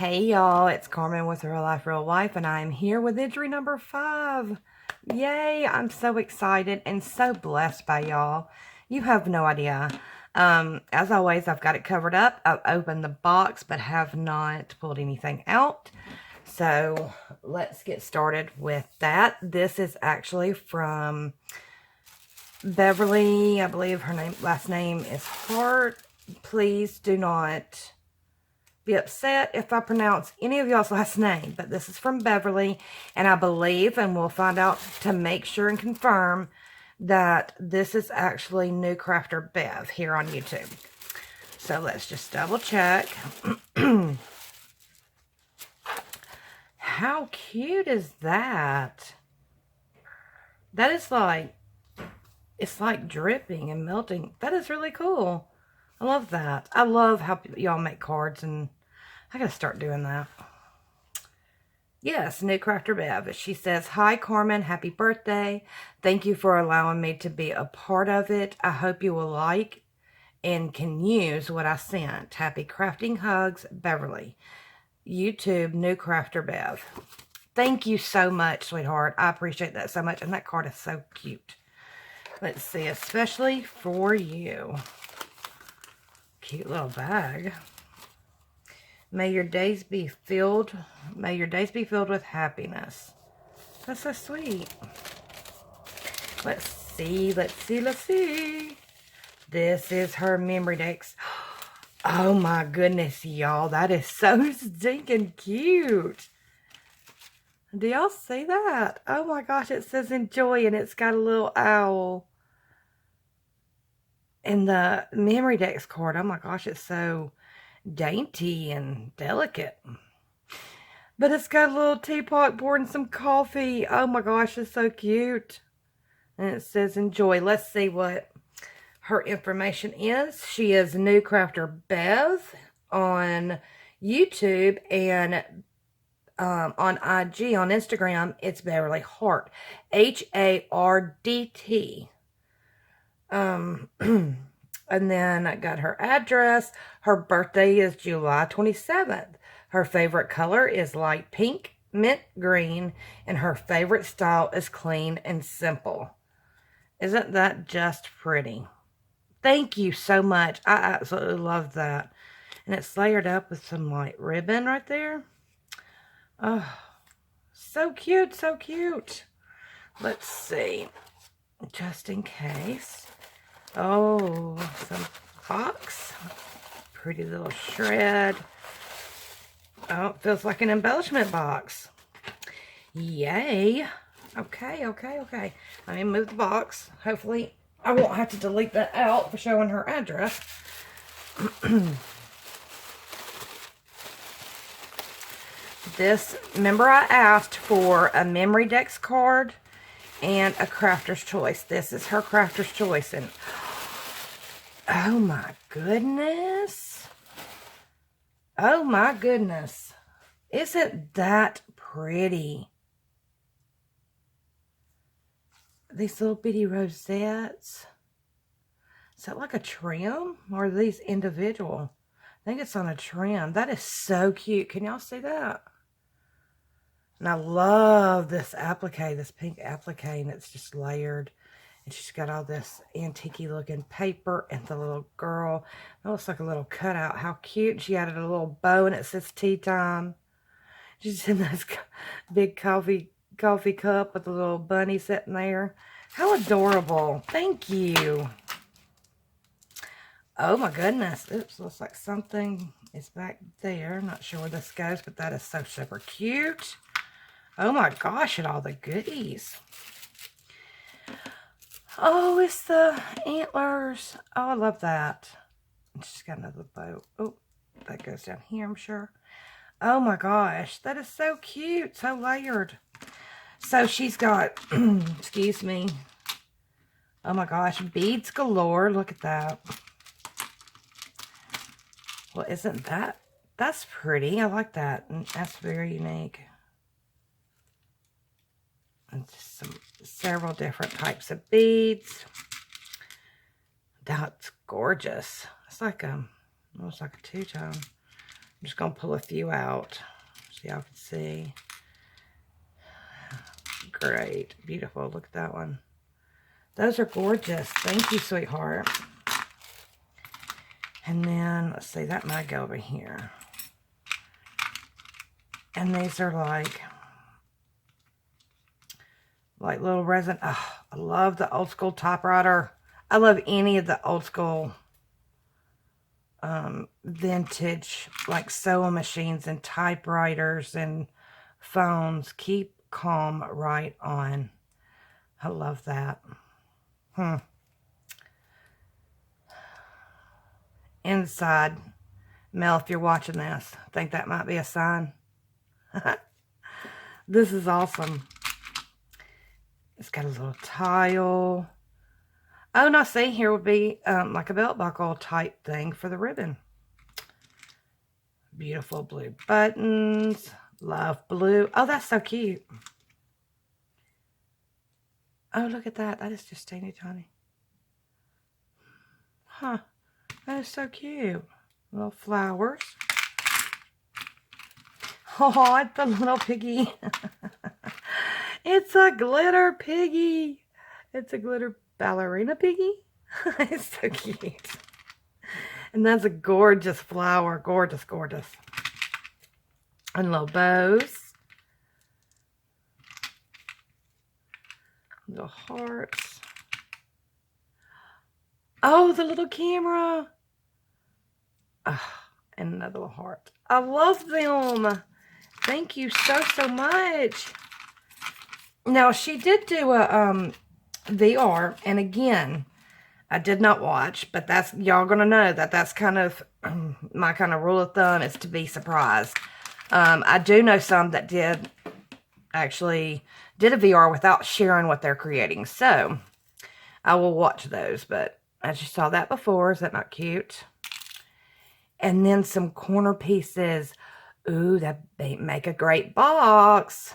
Hey y'all, it's Carmen with Real Life Real Life, and I'm here with entry number 5. Yay, I'm so excited and so blessed by y'all. You have no idea. As always, I've got it covered up. I've opened the box but have not pulled anything out. So let's get started with that. This is actually from Beverly. I believe her last name is Hart. Please do not be upset if I pronounce any of y'all's last name, but this is from Beverly, and I believe, and we'll find out to make sure and confirm, that this is actually new Crafter Bev here on YouTube. So let's just double check. How cute is that? That is like, it's like dripping and melting. That is really cool. I love that. I love how y'all make cards, and I gotta start doing that. Yes, new Crafter Bev. She says, "Hi, Carmen. Happy birthday. Thank you for allowing me to be a part of it. I hope you will like and can use what I sent. Happy crafting hugs, Beverly. YouTube, new Crafter Bev." Thank you so much, sweetheart. I appreciate that so much. And that card is so cute. Let's see, especially for you. Cute little bag. May your days be filled with happiness. That's so sweet. Let's see. This is her memory decks. Oh my goodness, y'all. That is so stinking cute. Do y'all see that? Oh my gosh, it says enjoy, and it's got a little owl. And the memory decks card, oh my gosh, it's so dainty and delicate. But it's got a little teapot pouring some coffee. Oh my gosh, it's so cute. And it says enjoy. Let's see what her information is. She is new Crafter Bev on YouTube, and on IG, on Instagram, it's Beverly Hart. Hardt. And then I got her address. Her birthday is July 27th. Her favorite color is light pink, mint green, and her favorite style is clean and simple. Isn't that just pretty? Thank you so much. I absolutely love that. And it's layered up with some light ribbon right there. Oh, so cute, so cute. Let's see. Just in case. Oh, some box. Pretty little shred. Oh, it feels like an embellishment box. Yay. Okay. Let me move the box. Hopefully, I won't have to delete that out for showing her address. Remember I asked for a Memory Decks card and a Crafter's Choice. This is her Crafter's Choice, and oh my goodness. Oh my goodness. Isn't that pretty? These little bitty rosettes. Is that like a trim? Or are these individual? I think it's on a trim. That is so cute. Can y'all see that? And I love this applique, this pink applique, and it's just layered. And she's got all this antique looking paper, and the little girl, that looks like a little cutout. How cute. She added a little bow, and it says tea time. She's in this big coffee cup with a little bunny sitting there. How adorable. Thank you. Oh my goodness. Oops, looks like something is back there. Not sure where this goes, but that is so super cute. Oh my gosh, at all the goodies. Oh, it's the antlers. Oh, I love that. She's got another bow. Oh, that goes down here, I'm sure. Oh my gosh, that is so cute. So layered. So she's got, excuse me. Oh my gosh, beads galore. Look at that. Well, isn't that's pretty. I like that. That's very unique. And just several different types of beads. That's gorgeous. It's like almost like a two-tone. I'm just going to pull a few out so y'all can see. Great. Beautiful. Look at that one. Those are gorgeous. Thank you, sweetheart. And then, let's see, that might go over here. And these are like little resin. Oh, I love the old school typewriter. I love any of the old school vintage like sewing machines and typewriters and phones. Keep calm, right on. I love that. Inside, Mel, if you're watching this, I think that might be a sign. This is awesome. It's got a little tile. Oh, now see, here would be like a belt buckle type thing for the ribbon. Beautiful blue buttons. Love blue. Oh, that's so cute. Oh, look at that. That is just teeny tiny. Huh. That is so cute. Little flowers. Oh, it's a little piggy. It's a glitter piggy. It's a glitter ballerina piggy. It's so cute. And that's a gorgeous flower. Gorgeous, gorgeous. And little bows. Little hearts. Oh, the little camera. Oh, and another little heart. I love them. Thank you so, so much. Now, she did do a VR, and again, I did not watch, but that's, y'all gonna know that that's kind of my kind of rule of thumb, is to be surprised. I do know some that did actually did a VR without sharing what they're creating, so I will watch those. But as you saw that before, is that not cute? And then some corner pieces. Ooh, that make a great box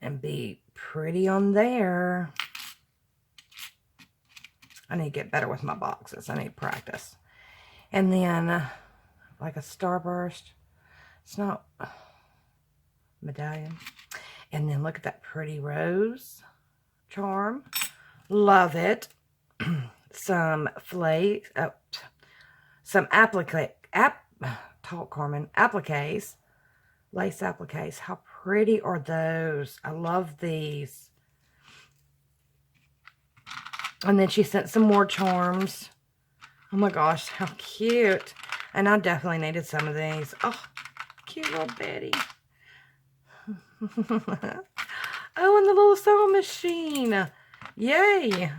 and be pretty on there. I need to get better with my boxes. I need to practice. And then like a starburst. It's not medallion. And then look at that pretty rose charm. Love it. Some flakes. Some talk Carmen, appliques. Lace appliques. How pretty are those? I love these. And then she sent some more charms. Oh my gosh, how cute. And I definitely needed some of these. Oh, cute little Betty. Oh, and the little sewing machine. Yay.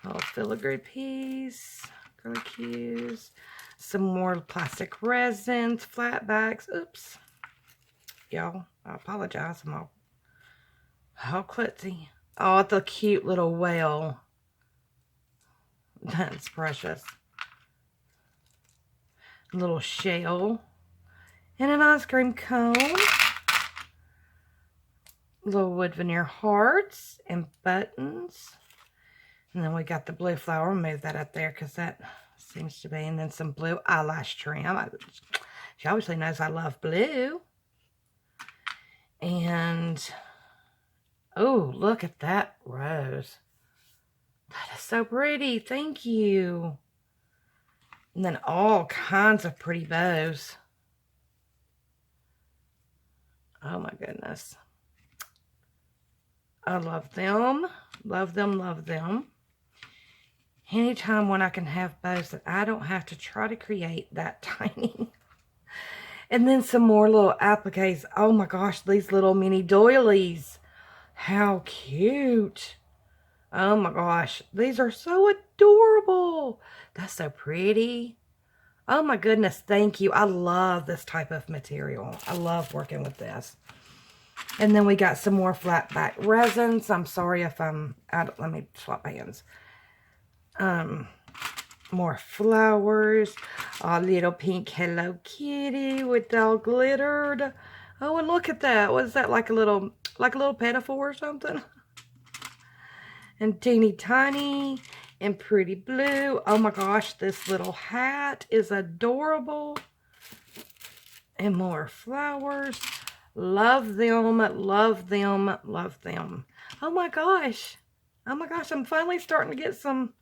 Little filigree piece. Girly cues. Some more plastic resins, flat bags. Oops. Y'all, I apologize. I'm all klutzy. Oh, the cute little whale. That's precious. A little shell. And an ice cream cone. Little wood veneer hearts and buttons. And then we got the blue flower. Move that up there because that seems to be. And then some blue eyelash trim. She obviously knows I love blue. And, oh, look at that rose. That is so pretty. Thank you. And then all kinds of pretty bows. Oh my goodness. I love them. Love them, love them. Anytime when I can have bows that I don't have to try to create that tiny. And then some more little appliques. Oh my gosh, these little mini doilies. How cute. Oh my gosh, these are so adorable. That's so pretty. Oh my goodness, thank you. I love this type of material. I love working with this. And then we got some more flat back resins. I'm sorry if I'm out. Let me swap hands. More flowers. A little pink Hello Kitty with all glittered. Oh, and look at that. What is that, like a little pinafore or something? And teeny tiny. and pretty blue. Oh my gosh, this little hat is adorable. And more flowers. Love them, love them, love them. Oh my gosh. Oh my gosh, I'm finally starting to get some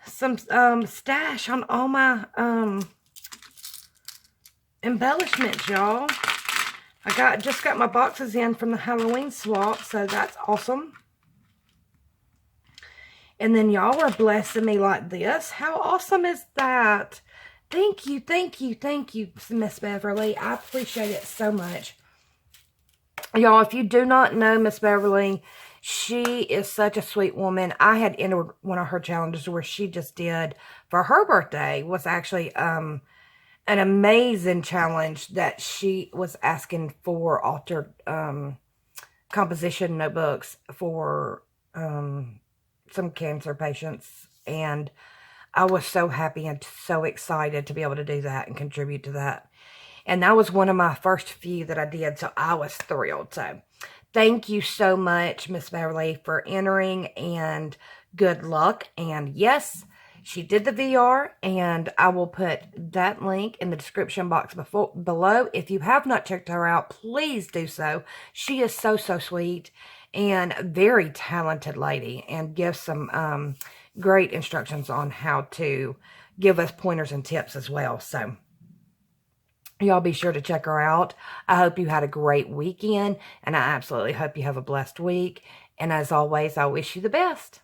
stash on all my embellishments, y'all. I just got my boxes in from the Halloween swap, so that's awesome. And then y'all are blessing me like this. How awesome is that? Thank you, thank you, thank you, Miss Beverly. I appreciate it so much. Y'all, if you do not know Miss Beverly, she is such a sweet woman. I had entered one of her challenges where she just did, for her birthday, was actually an amazing challenge that she was asking for altered composition notebooks for some cancer patients. And I was so happy and so excited to be able to do that and contribute to that. And that was one of my first few that I did, so I was thrilled. So thank you so much, Miss Beverly, for entering, and good luck. And yes, she did the VR, and I will put that link in the description box below. If you have not checked her out, please do so. She is so, so sweet and a very talented lady, and gives some great instructions on how to give us pointers and tips as well. So y'all be sure to check her out. I hope you had a great weekend, and I absolutely hope you have a blessed week. And as always, I wish you the best.